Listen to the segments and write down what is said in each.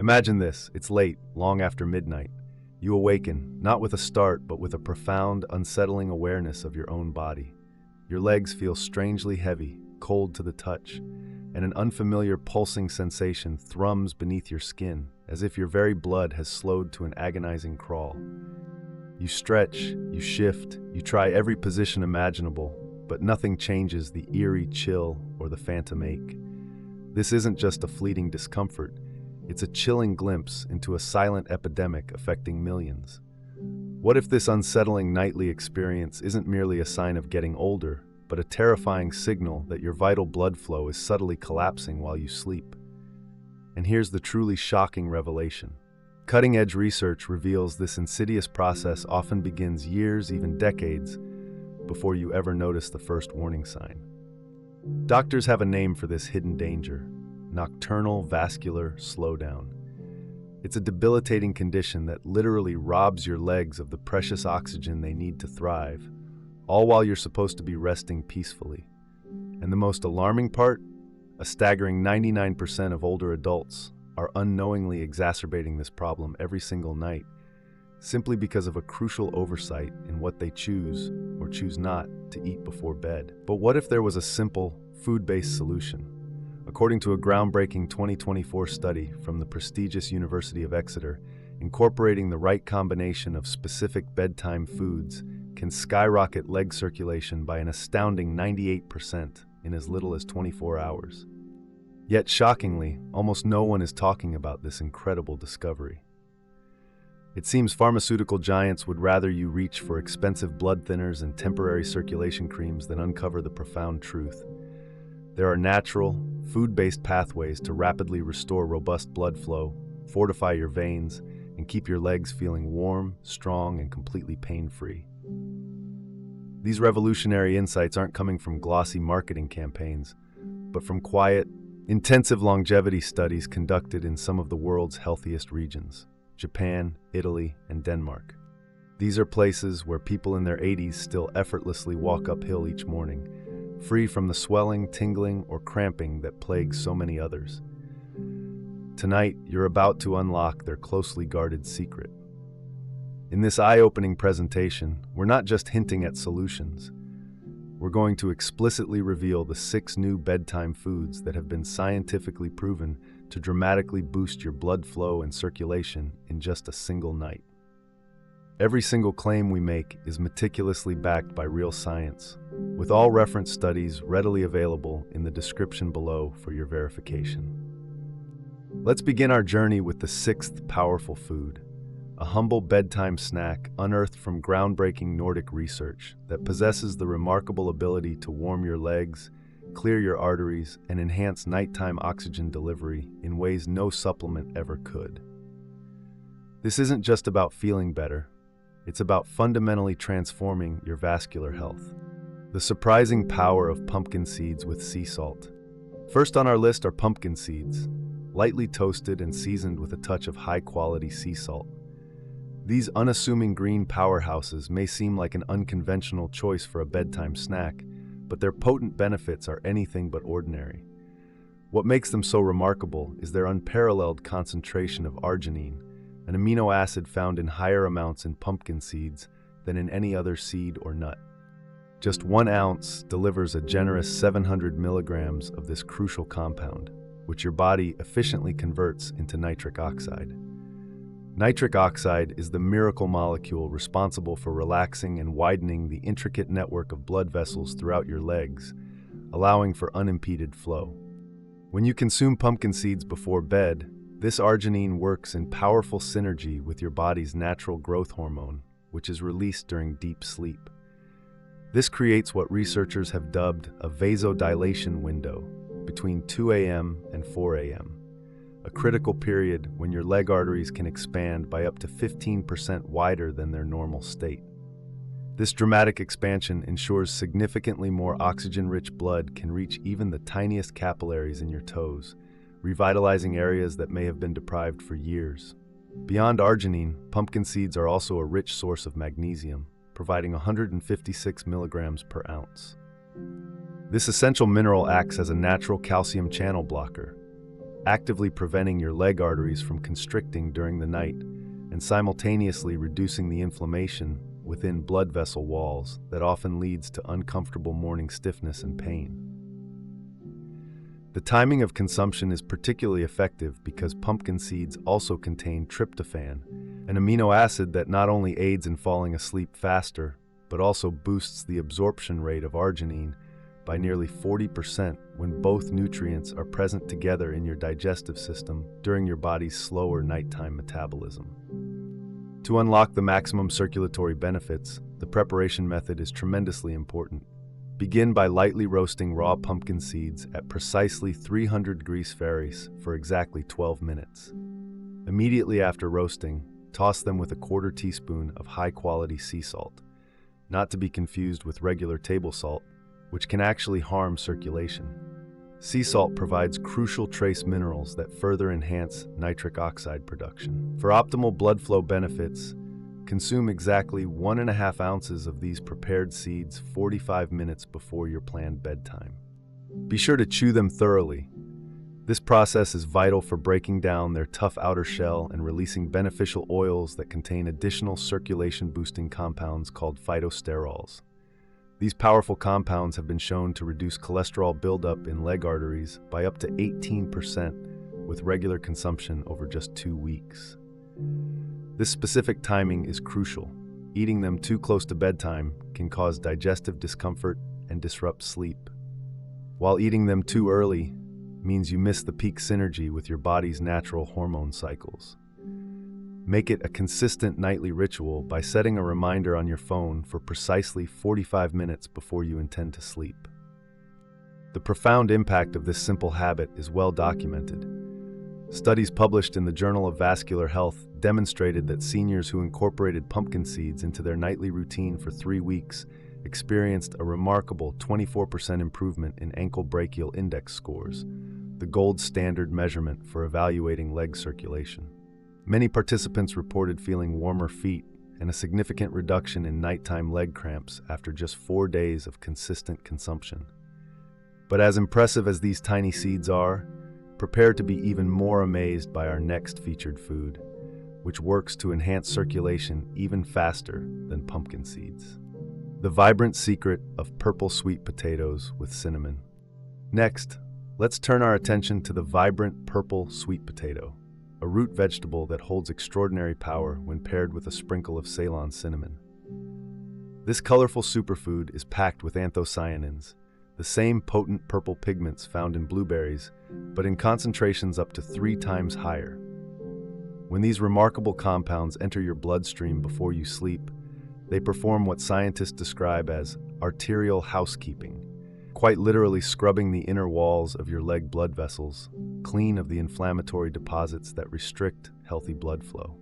Imagine this, it's late, long after midnight. You awaken, not with a start, but with a profound, unsettling awareness of your own body. Your legs feel strangely heavy, cold to the touch, and an unfamiliar pulsing sensation thrums beneath your skin, as if your very blood has slowed to an agonizing crawl. You stretch, you shift, you try every position imaginable, but nothing changes the eerie chill or the phantom ache. This isn't just a fleeting discomfort, it's a chilling glimpse into a silent epidemic affecting millions. What if this unsettling nightly experience isn't merely a sign of getting older, but a terrifying signal that your vital blood flow is subtly collapsing while you sleep? And here's the truly shocking revelation. Cutting-edge research reveals this insidious process often begins years, even decades, before you ever notice the first warning sign. Doctors have a name for this hidden danger: nocturnal vascular slowdown. It's a debilitating condition that literally robs your legs of the precious oxygen they need to thrive, all while you're supposed to be resting peacefully. And the most alarming part? A staggering 99% of older adults are unknowingly exacerbating this problem every single night, simply because of a crucial oversight in what they choose or choose not to eat before bed. But what if there was a simple, food-based solution? According to a groundbreaking 2024 study from the prestigious University of Exeter, incorporating the right combination of specific bedtime foods can skyrocket leg circulation by an astounding 98% in as little as 24 hours. Yet shockingly, almost no one is talking about this incredible discovery. It seems pharmaceutical giants would rather you reach for expensive blood thinners and temporary circulation creams than uncover the profound truth. There are natural, food-based pathways to rapidly restore robust blood flow, fortify your veins, and keep your legs feeling warm, strong, and completely pain-free. These revolutionary insights aren't coming from glossy marketing campaigns, but from quiet, intensive longevity studies conducted in some of the world's healthiest regions: Japan, Italy, and Denmark. These are places where people in their 80s still effortlessly walk uphill each morning, free from the swelling, tingling, or cramping that plagues so many others. Tonight, you're about to unlock their closely guarded secret. In this eye-opening presentation, we're not just hinting at solutions. We're going to explicitly reveal the 6 new bedtime foods that have been scientifically proven to dramatically boost your blood flow and circulation in just a single night. Every single claim we make is meticulously backed by real science, with all reference studies readily available in the description below for your verification. Let's begin our journey with the 6th powerful food, a humble bedtime snack unearthed from groundbreaking Nordic research that possesses the remarkable ability to warm your legs, clear your arteries, and enhance nighttime oxygen delivery in ways no supplement ever could. This isn't just about feeling better, it's about fundamentally transforming your vascular health. The surprising power of pumpkin seeds with sea salt. First on our list are pumpkin seeds, lightly toasted and seasoned with a touch of high-quality sea salt. These unassuming green powerhouses may seem like an unconventional choice for a bedtime snack, but their potent benefits are anything but ordinary. What makes them so remarkable is their unparalleled concentration of arginine, an amino acid found in higher amounts in pumpkin seeds than in any other seed or nut. Just 1 ounce delivers a generous 700 milligrams of this crucial compound, which your body efficiently converts into nitric oxide. Nitric oxide is the miracle molecule responsible for relaxing and widening the intricate network of blood vessels throughout your legs, allowing for unimpeded flow. When you consume pumpkin seeds before bed, this arginine works in powerful synergy with your body's natural growth hormone, which is released during deep sleep. This creates what researchers have dubbed a vasodilation window between 2 a.m. and 4 a.m., a critical period when your leg arteries can expand by up to 15% wider than their normal state. This dramatic expansion ensures significantly more oxygen-rich blood can reach even the tiniest capillaries in your toes, revitalizing areas that may have been deprived for years. Beyond arginine, pumpkin seeds are also a rich source of magnesium, providing 156 milligrams per ounce. This essential mineral acts as a natural calcium channel blocker, actively preventing your leg arteries from constricting during the night and simultaneously reducing the inflammation within blood vessel walls that often leads to uncomfortable morning stiffness and pain. The timing of consumption is particularly effective because pumpkin seeds also contain tryptophan, an amino acid that not only aids in falling asleep faster, but also boosts the absorption rate of arginine by nearly 40% when both nutrients are present together in your digestive system during your body's slower nighttime metabolism. To unlock the maximum circulatory benefits, the preparation method is tremendously important. Begin by lightly roasting raw pumpkin seeds at precisely 300 degrees Fahrenheit for exactly 12 minutes. Immediately after roasting, toss them with a quarter teaspoon of high-quality sea salt, not to be confused with regular table salt, which can actually harm circulation. Sea salt provides crucial trace minerals that further enhance nitric oxide production. For optimal blood flow benefits, consume exactly 1.5 ounces of these prepared seeds 45 minutes before your planned bedtime. Be sure to chew them thoroughly. This process is vital for breaking down their tough outer shell and releasing beneficial oils that contain additional circulation-boosting compounds called phytosterols. These powerful compounds have been shown to reduce cholesterol buildup in leg arteries by up to 18% with regular consumption over just 2 weeks. This specific timing is crucial. Eating them too close to bedtime can cause digestive discomfort and disrupt sleep, while eating them too early means you miss the peak synergy with your body's natural hormone cycles. Make it a consistent nightly ritual by setting a reminder on your phone for precisely 45 minutes before you intend to sleep. The profound impact of this simple habit is well documented. Studies published in the Journal of Vascular Health demonstrated that seniors who incorporated pumpkin seeds into their nightly routine for 3 weeks experienced a remarkable 24% improvement in ankle brachial index scores, the gold standard measurement for evaluating leg circulation. Many participants reported feeling warmer feet and a significant reduction in nighttime leg cramps after just 4 days of consistent consumption. But as impressive as these tiny seeds are, prepare to be even more amazed by our next featured food, which works to enhance circulation even faster than pumpkin seeds. The vibrant secret of purple sweet potatoes with cinnamon. Next, let's turn our attention to the vibrant purple sweet potato, a root vegetable that holds extraordinary power when paired with a sprinkle of Ceylon cinnamon. This colorful superfood is packed with anthocyanins, the same potent purple pigments found in blueberries, but in concentrations up to 3 times higher. When these remarkable compounds enter your bloodstream before you sleep, they perform what scientists describe as arterial housekeeping, quite literally scrubbing the inner walls of your leg blood vessels, clean of the inflammatory deposits that restrict healthy blood flow.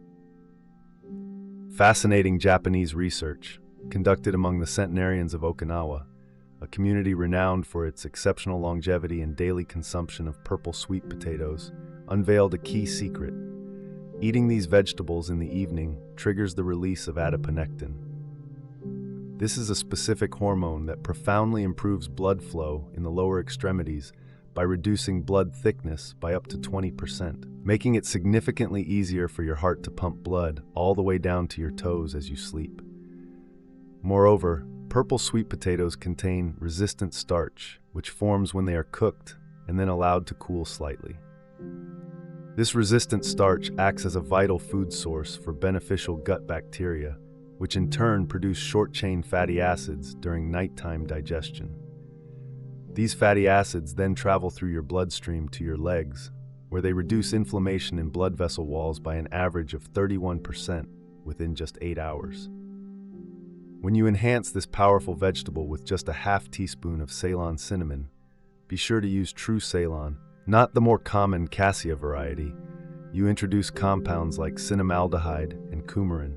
Fascinating Japanese research, conducted among the centenarians of Okinawa, a community renowned for its exceptional longevity and daily consumption of purple sweet potatoes, unveiled a key secret. Eating these vegetables in the evening triggers the release of adiponectin. This is a specific hormone that profoundly improves blood flow in the lower extremities by reducing blood thickness by up to 20%, making it significantly easier for your heart to pump blood all the way down to your toes as you sleep. Moreover, purple sweet potatoes contain resistant starch, which forms when they are cooked and then allowed to cool slightly. This resistant starch acts as a vital food source for beneficial gut bacteria, which in turn produce short-chain fatty acids during nighttime digestion. These fatty acids then travel through your bloodstream to your legs, where they reduce inflammation in blood vessel walls by an average of 31% within just 8 hours. When you enhance this powerful vegetable with just a half teaspoon of Ceylon cinnamon, be sure to use true Ceylon, not the more common cassia variety. You introduce compounds like cinnamaldehyde and coumarin.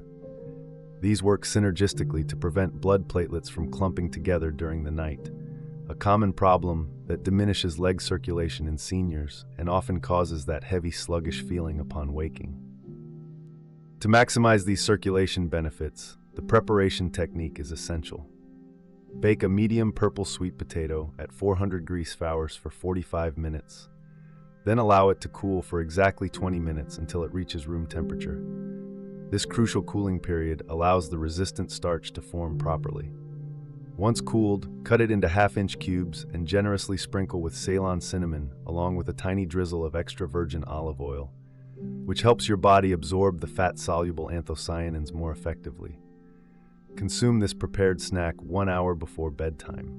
These work synergistically to prevent blood platelets from clumping together during the night, a common problem that diminishes leg circulation in seniors and often causes that heavy, sluggish feeling upon waking. To maximize these circulation benefits, the preparation technique is essential. Bake a medium purple sweet potato at 400 degrees Fahrenheit for 45 minutes. Then allow it to cool for exactly 20 minutes until it reaches room temperature. This crucial cooling period allows the resistant starch to form properly. Once cooled, cut it into half-inch cubes and generously sprinkle with Ceylon cinnamon along with a tiny drizzle of extra virgin olive oil, which helps your body absorb the fat-soluble anthocyanins more effectively. Consume this prepared snack 1 hour before bedtime.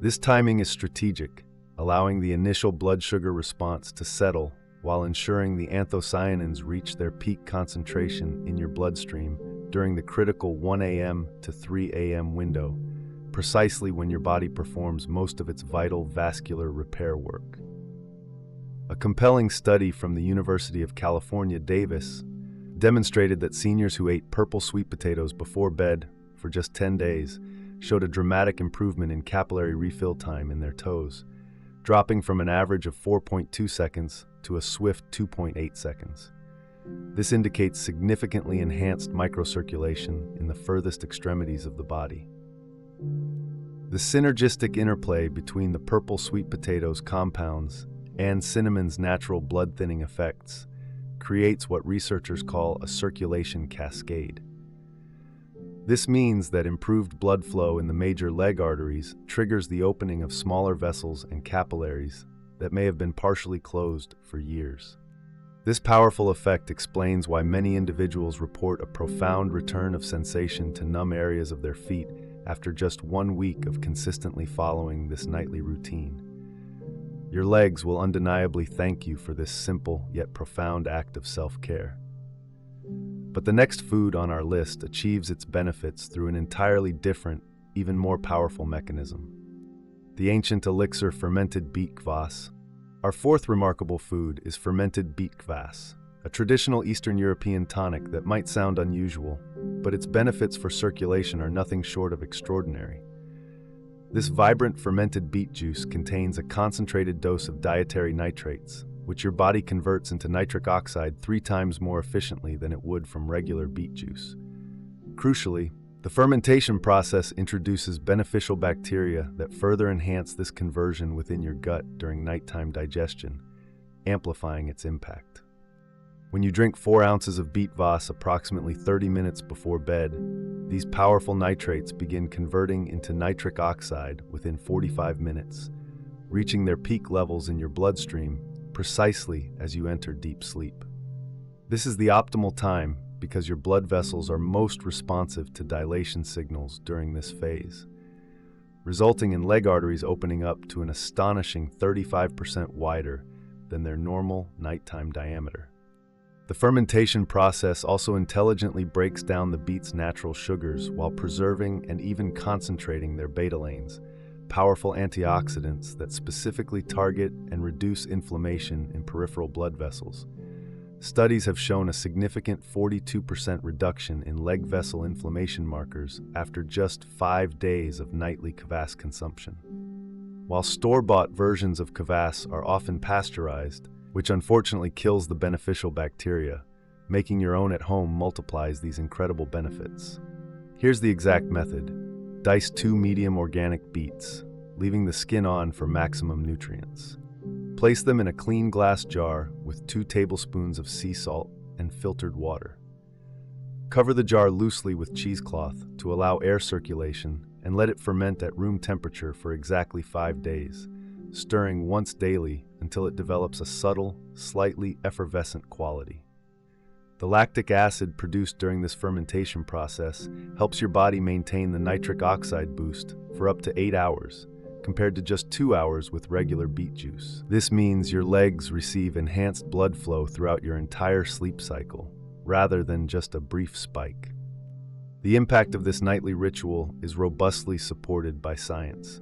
This timing is strategic, allowing the initial blood sugar response to settle while ensuring the anthocyanins reach their peak concentration in your bloodstream during the critical 1 a.m. to 3 a.m. window, precisely when your body performs most of its vital vascular repair work. A compelling study from the University of California, Davis, demonstrated that seniors who ate purple sweet potatoes before bed for just 10 days showed a dramatic improvement in capillary refill time in their toes, dropping from an average of 4.2 seconds to a swift 2.8 seconds. This indicates significantly enhanced microcirculation in the furthest extremities of the body. The synergistic interplay between the purple sweet potatoes compounds and cinnamon's natural blood-thinning effects creates what researchers call a circulation cascade. This means that improved blood flow in the major leg arteries triggers the opening of smaller vessels and capillaries that may have been partially closed for years. This powerful effect explains why many individuals report a profound return of sensation to numb areas of their feet after just 1 week of consistently following this nightly routine. Your legs will undeniably thank you for this simple yet profound act of self-care. But the next food on our list achieves its benefits through an entirely different, even more powerful mechanism: the ancient elixir fermented beet kvass. Our fourth remarkable food is fermented beet kvass, a traditional Eastern European tonic that might sound unusual, but its benefits for circulation are nothing short of extraordinary. This vibrant fermented beet juice contains a concentrated dose of dietary nitrates, which your body converts into nitric oxide 3 times more efficiently than it would from regular beet juice. Crucially, the fermentation process introduces beneficial bacteria that further enhance this conversion within your gut during nighttime digestion, amplifying its impact. When you drink 4 ounces of beet kvass approximately 30 minutes before bed, these powerful nitrates begin converting into nitric oxide within 45 minutes, reaching their peak levels in your bloodstream precisely as you enter deep sleep. This is the optimal time because your blood vessels are most responsive to dilation signals during this phase, resulting in leg arteries opening up to an astonishing 35% wider than their normal nighttime diameter. The fermentation process also intelligently breaks down the beet's natural sugars while preserving and even concentrating their betalains, powerful antioxidants that specifically target and reduce inflammation in peripheral blood vessels. Studies have shown a significant 42% reduction in leg vessel inflammation markers after just 5 days of nightly kvass consumption. While store-bought versions of kvass are often pasteurized, which unfortunately kills the beneficial bacteria, making your own at home multiplies these incredible benefits. Here's the exact method. Dice 2 medium organic beets, leaving the skin on for maximum nutrients. Place them in a clean glass jar with 2 tablespoons of sea salt and filtered water. Cover the jar loosely with cheesecloth to allow air circulation and let it ferment at room temperature for exactly 5 days, stirring once daily until it develops a subtle, slightly effervescent quality. The lactic acid produced during this fermentation process helps your body maintain the nitric oxide boost for up to 8 hours, compared to just 2 hours with regular beet juice. This means your legs receive enhanced blood flow throughout your entire sleep cycle, rather than just a brief spike. The impact of this nightly ritual is robustly supported by science.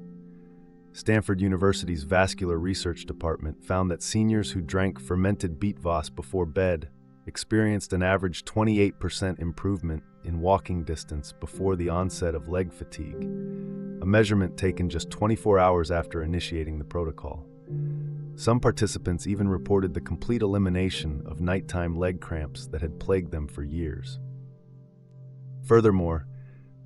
Stanford University's Vascular Research Department found that seniors who drank fermented beet kvass before bed experienced an average 28% improvement in walking distance before the onset of leg fatigue, a measurement taken just 24 hours after initiating the protocol. Some participants even reported the complete elimination of nighttime leg cramps that had plagued them for years. Furthermore,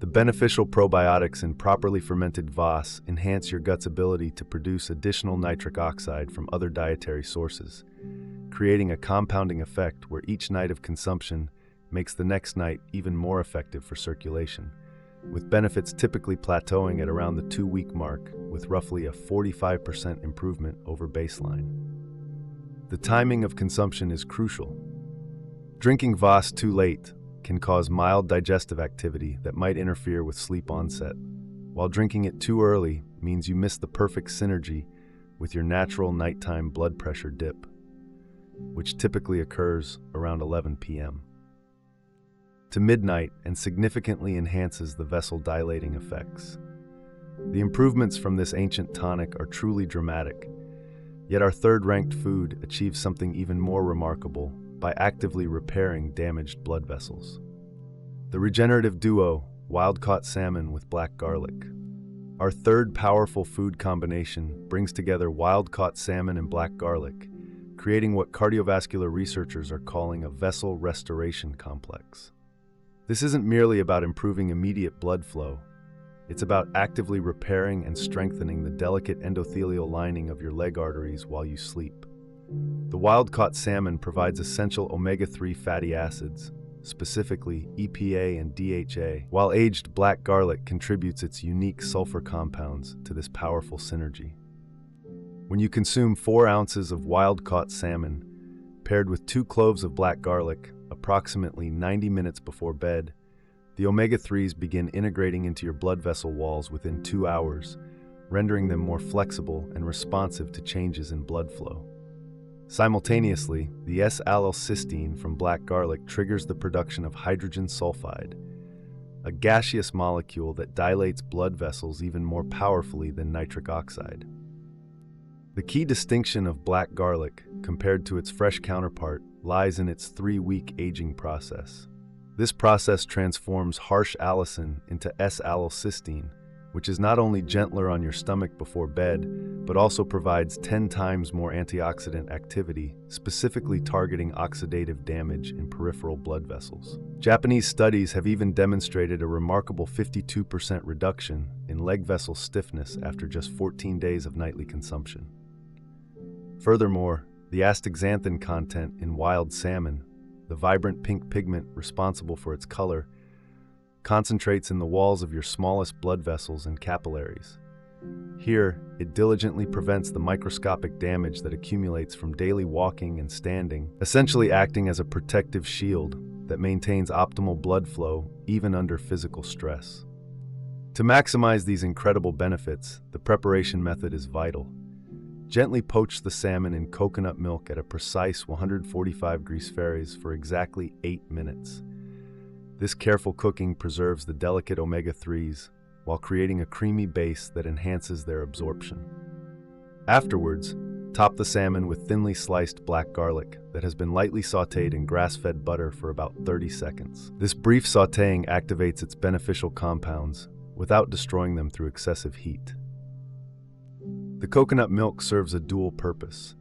The beneficial probiotics in properly fermented kvass enhance your gut's ability to produce additional nitric oxide from other dietary sources, creating a compounding effect where each night of consumption makes the next night even more effective for circulation, with benefits typically plateauing at around the 2-week mark, with roughly a 45% improvement over baseline. The timing of consumption is crucial. Drinking kvass too late can cause mild digestive activity that might interfere with sleep onset, while drinking it too early means you miss the perfect synergy with your natural nighttime blood pressure dip, which typically occurs around 11 p.m. to midnight and significantly enhances the vessel dilating effects. The improvements from this ancient tonic are truly dramatic, yet our third-ranked food achieves something even more remarkable by actively repairing damaged blood vessels. The regenerative duo, wild-caught salmon with black garlic. Our third powerful food combination brings together wild-caught salmon and black garlic, creating what cardiovascular researchers are calling a vessel restoration complex. This isn't merely about improving immediate blood flow. It's about actively repairing and strengthening the delicate endothelial lining of your leg arteries while you sleep. The wild-caught salmon provides essential omega-3 fatty acids, specifically EPA and DHA, while aged black garlic contributes its unique sulfur compounds to this powerful synergy. When you consume 4 ounces of wild-caught salmon, paired with 2 cloves of black garlic, approximately 90 minutes before bed, the omega-3s begin integrating into your blood vessel walls within 2 hours, rendering them more flexible and responsive to changes in blood flow. Simultaneously, the S-allylcysteine from black garlic triggers the production of hydrogen sulfide, a gaseous molecule that dilates blood vessels even more powerfully than nitric oxide. The key distinction of black garlic, compared to its fresh counterpart, lies in its 3-week aging process. This process transforms harsh allicin into S-allylcysteine, which is not only gentler on your stomach before bed, but also provides 10 times more antioxidant activity, specifically targeting oxidative damage in peripheral blood vessels. Japanese studies have even demonstrated a remarkable 52% reduction in leg vessel stiffness after just 14 days of nightly consumption. Furthermore, the astaxanthin content in wild salmon, the vibrant pink pigment responsible for its color, concentrates in the walls of your smallest blood vessels and capillaries. Here, it diligently prevents the microscopic damage that accumulates from daily walking and standing, essentially acting as a protective shield that maintains optimal blood flow even under physical stress. To maximize these incredible benefits, the preparation method is vital. Gently poach the salmon in coconut milk at a precise 145 degrees Fahrenheit for exactly 8 minutes. This careful cooking preserves the delicate omega-3s while creating a creamy base that enhances their absorption. Afterwards, top the salmon with thinly sliced black garlic that has been lightly sautéed in grass-fed butter for about 30 seconds. This brief sautéing activates its beneficial compounds without destroying them through excessive heat. The coconut milk serves a dual purpose.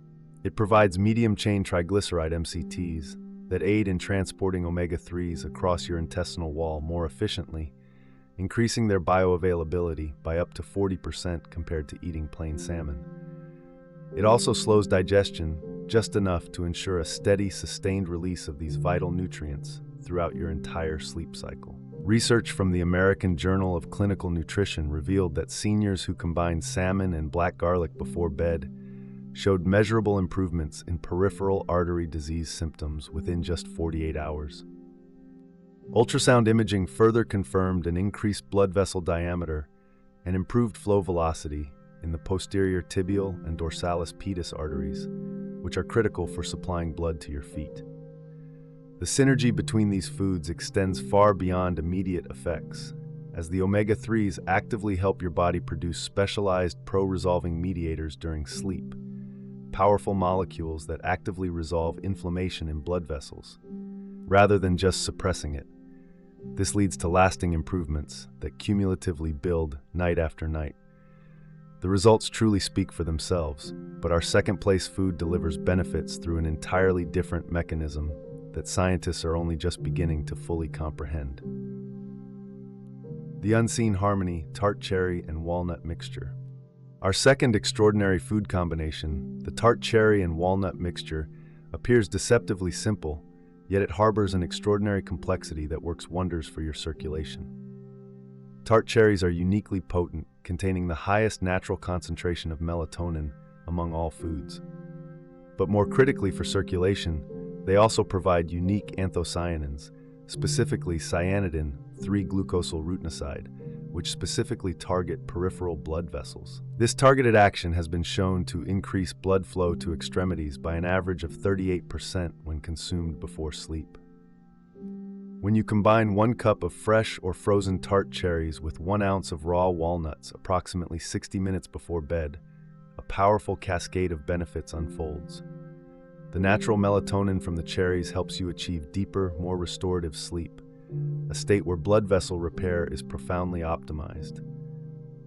It provides medium-chain triglyceride MCTs that aid in transporting omega-3s across your intestinal wall more efficiently, increasing their bioavailability by up to 40% compared to eating plain salmon. It also slows digestion just enough to ensure a steady, sustained release of these vital nutrients throughout your entire sleep cycle. Research from the American Journal of Clinical Nutrition revealed that seniors who combined salmon and black garlic before bed showed measurable improvements in peripheral artery disease symptoms within just 48 hours. Ultrasound imaging further confirmed an increased blood vessel diameter and improved flow velocity in the posterior tibial and dorsalis pedis arteries, which are critical for supplying blood to your feet. The synergy between these foods extends far beyond immediate effects, as the omega-3s actively help your body produce specialized pro-resolving mediators during sleep, powerful molecules that actively resolve inflammation in blood vessels, rather than just suppressing it. This leads to lasting improvements that cumulatively build night after night. The results truly speak for themselves, but our second-place food delivers benefits through an entirely different mechanism that scientists are only just beginning to fully comprehend. The unseen harmony, tart cherry and walnut mixture. Our second extraordinary food combination, the tart cherry and walnut mixture, appears deceptively simple, yet it harbors an extraordinary complexity that works wonders for your circulation. Tart cherries are uniquely potent, containing the highest natural concentration of melatonin among all foods. But more critically for circulation, they also provide unique anthocyanins, specifically cyanidin, 3-glucosyl-rutinoside, which specifically target peripheral blood vessels. This targeted action has been shown to increase blood flow to extremities by an average of 38% when consumed before sleep. When you combine 1 cup of fresh or frozen tart cherries with 1 ounce of raw walnuts approximately 60 minutes before bed, a powerful cascade of benefits unfolds. The natural melatonin from the cherries helps you achieve deeper, more restorative sleep, a state where blood vessel repair is profoundly optimized.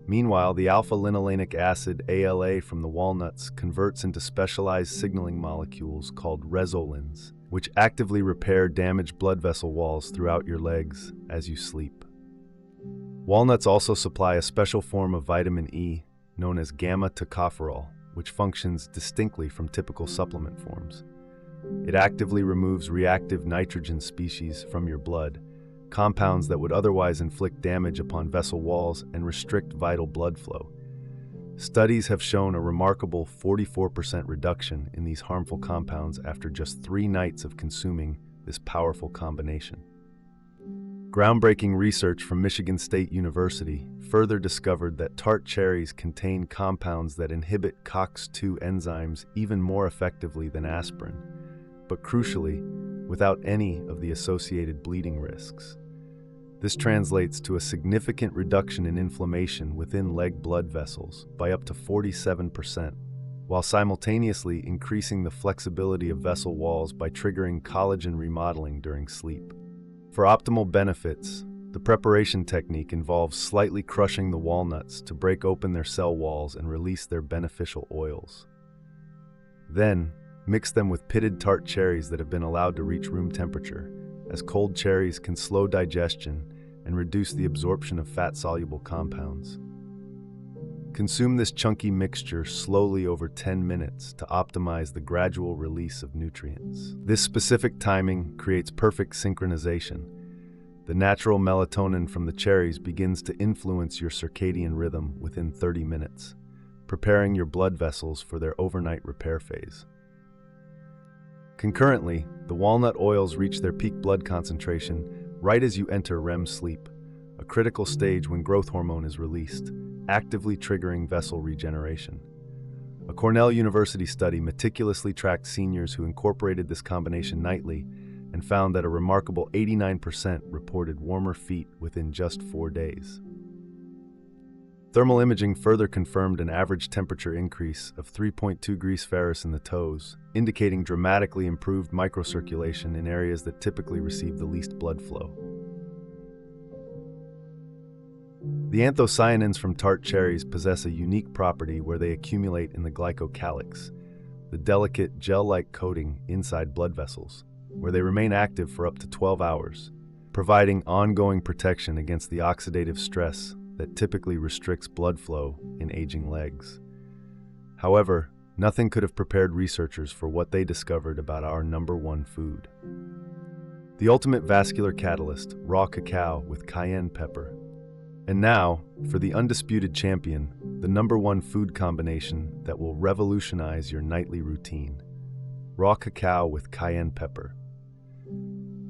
Meanwhile, the alpha-linolenic acid, ALA, from the walnuts converts into specialized signaling molecules called resolins, which actively repair damaged blood vessel walls throughout your legs as you sleep. Walnuts also supply a special form of vitamin E, known as gamma-tocopherol, which functions distinctly from typical supplement forms. It actively removes reactive nitrogen species from your blood, compounds that would otherwise inflict damage upon vessel walls and restrict vital blood flow. Studies have shown a remarkable 44% reduction in these harmful compounds after just 3 nights of consuming this powerful combination. Groundbreaking research from Michigan State University further discovered that tart cherries contain compounds that inhibit COX-2 enzymes even more effectively than aspirin, but crucially, without any of the associated bleeding risks. This translates to a significant reduction in inflammation within leg blood vessels by up to 47%, while simultaneously increasing the flexibility of vessel walls by triggering collagen remodeling during sleep. For optimal benefits, the preparation technique involves slightly crushing the walnuts to break open their cell walls and release their beneficial oils. Then, mix them with pitted tart cherries that have been allowed to reach room temperature, as cold cherries can slow digestion and reduce the absorption of fat-soluble compounds. Consume this chunky mixture slowly over 10 minutes to optimize the gradual release of nutrients. This specific timing creates perfect synchronization. The natural melatonin from the cherries begins to influence your circadian rhythm within 30 minutes, preparing your blood vessels for their overnight repair phase. Concurrently, the walnut oils reach their peak blood concentration right as you enter REM sleep, a critical stage when growth hormone is released, actively triggering vessel regeneration. A Cornell University study meticulously tracked seniors who incorporated this combination nightly and found that a remarkable 89% reported warmer feet within just 4 days. Thermal imaging further confirmed an average temperature increase of 3.2 degrees Celsius in the toes, indicating dramatically improved microcirculation in areas that typically receive the least blood flow. The anthocyanins from tart cherries possess a unique property where they accumulate in the glycocalyx, the delicate gel-like coating inside blood vessels, where they remain active for up to 12 hours, providing ongoing protection against the oxidative stress that typically restricts blood flow in aging legs. However, nothing could have prepared researchers for what they discovered about our #1 food. The ultimate vascular catalyst, raw cacao with cayenne pepper. And now, for the undisputed champion, the #1 food combination that will revolutionize your nightly routine. Raw cacao with cayenne pepper.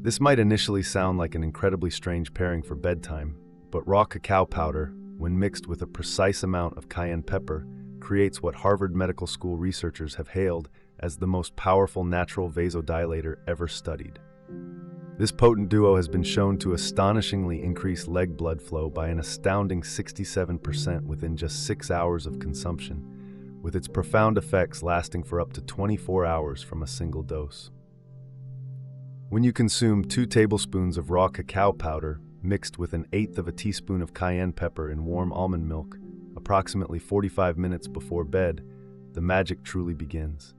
This might initially sound like an incredibly strange pairing for bedtime, but raw cacao powder, when mixed with a precise amount of cayenne pepper, creates what Harvard Medical School researchers have hailed as the most powerful natural vasodilator ever studied. This potent duo has been shown to astonishingly increase leg blood flow by an astounding 67% within just 6 hours of consumption, with its profound effects lasting for up to 24 hours from a single dose. When you consume 2 tablespoons of raw cacao powder, mixed with 1/8 of a teaspoon of cayenne pepper in warm almond milk, approximately 45 minutes before bed, the magic truly begins.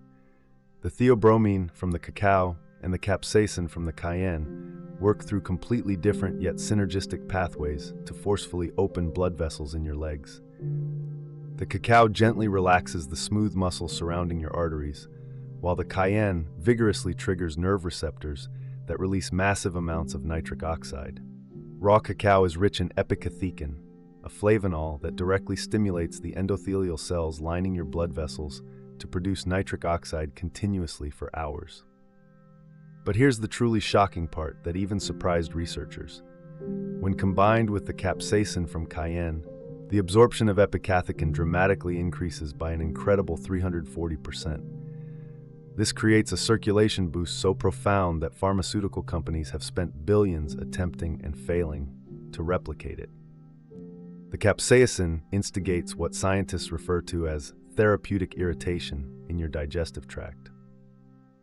The theobromine from the cacao and the capsaicin from the cayenne work through completely different yet synergistic pathways to forcefully open blood vessels in your legs. The cacao gently relaxes the smooth muscles surrounding your arteries, while the cayenne vigorously triggers nerve receptors that release massive amounts of nitric oxide. Raw cacao is rich in epicatechin, a flavonol that directly stimulates the endothelial cells lining your blood vessels to produce nitric oxide continuously for hours. But here's the truly shocking part that even surprised researchers. When combined with the capsaicin from cayenne, the absorption of epicatechin dramatically increases by an incredible 340%. This creates a circulation boost so profound that pharmaceutical companies have spent billions attempting and failing to replicate it. The capsaicin instigates what scientists refer to as therapeutic irritation in your digestive tract.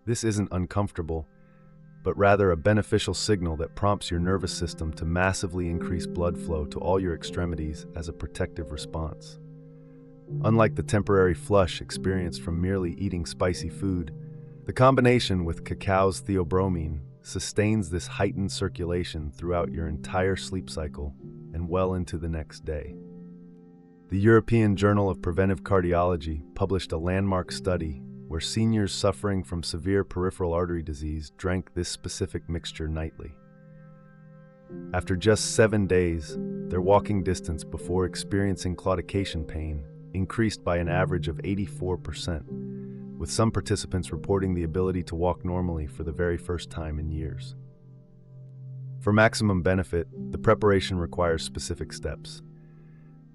This isn't uncomfortable, but rather a beneficial signal that prompts your nervous system to massively increase blood flow to all your extremities as a protective response. Unlike the temporary flush experienced from merely eating spicy food, the combination with cacao's theobromine sustains this heightened circulation throughout your entire sleep cycle and well into the next day. The European Journal of Preventive Cardiology published a landmark study where seniors suffering from severe peripheral artery disease drank this specific mixture nightly. After just 7 days, their walking distance before experiencing claudication pain increased by an average of 84%, with some participants reporting the ability to walk normally for the very first time in years. For maximum benefit, the preparation requires specific steps.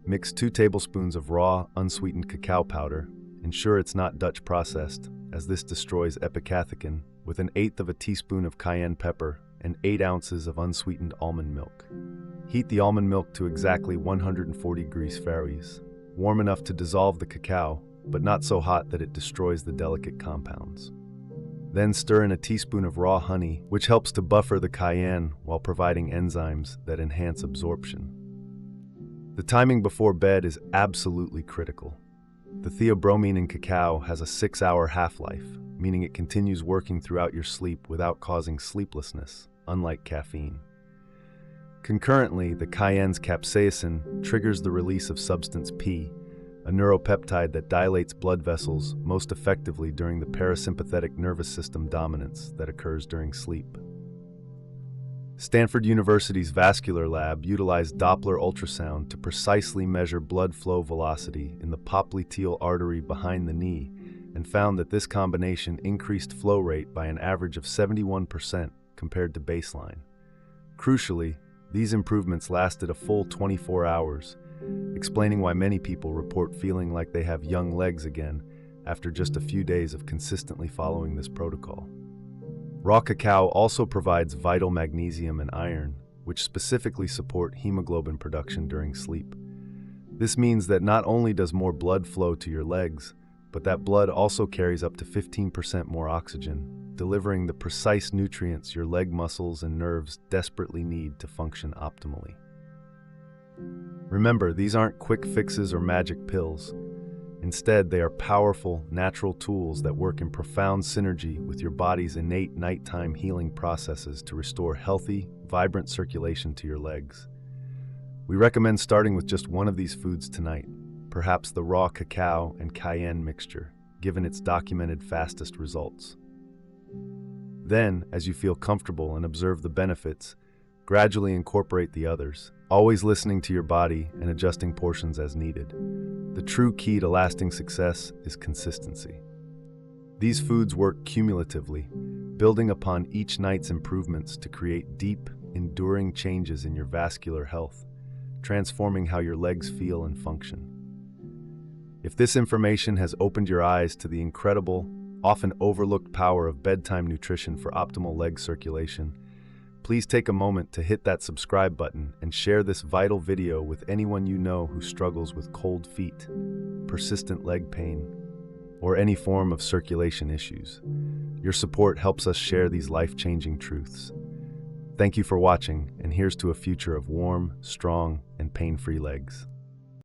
Mix 2 tablespoons of raw, unsweetened cacao powder. Ensure it's not Dutch processed, as this destroys epicatechin, with 1/8 teaspoon of cayenne pepper and 8 ounces of unsweetened almond milk. Heat the almond milk to exactly 140 degrees Fahrenheit, warm enough to dissolve the cacao, but not so hot that it destroys the delicate compounds. Then stir in a teaspoon of raw honey, which helps to buffer the cayenne while providing enzymes that enhance absorption. The timing before bed is absolutely critical. The theobromine in cacao has a 6-hour half-life, meaning it continues working throughout your sleep without causing sleeplessness, unlike caffeine. Concurrently, the cayenne's capsaicin triggers the release of substance P, a neuropeptide that dilates blood vessels most effectively during the parasympathetic nervous system dominance that occurs during sleep. Stanford University's vascular lab utilized Doppler ultrasound to precisely measure blood flow velocity in the popliteal artery behind the knee and found that this combination increased flow rate by an average of 71% compared to baseline. Crucially, these improvements lasted a full 24 hours, explaining why many people report feeling like they have young legs again after just a few days of consistently following this protocol. Raw cacao also provides vital magnesium and iron, which specifically support hemoglobin production during sleep. This means that not only does more blood flow to your legs, but that blood also carries up to 15% more oxygen, delivering the precise nutrients your leg muscles and nerves desperately need to function optimally. Remember, these aren't quick fixes or magic pills. Instead, they are powerful, natural tools that work in profound synergy with your body's innate nighttime healing processes to restore healthy, vibrant circulation to your legs. We recommend starting with just one of these foods tonight, perhaps the raw cacao and cayenne mixture, given its documented fastest results. Then, as you feel comfortable and observe the benefits, gradually incorporate the others, always listening to your body and adjusting portions as needed. The true key to lasting success is consistency. These foods work cumulatively, building upon each night's improvements to create deep, enduring changes in your vascular health, transforming how your legs feel and function. If this information has opened your eyes to the incredible, often overlooked power of bedtime nutrition for optimal leg circulation, please take a moment to hit that subscribe button and share this vital video with anyone you know who struggles with cold feet, persistent leg pain, or any form of circulation issues. Your support helps us share these life-changing truths. Thank you for watching, and here's to a future of warm, strong, and pain-free legs.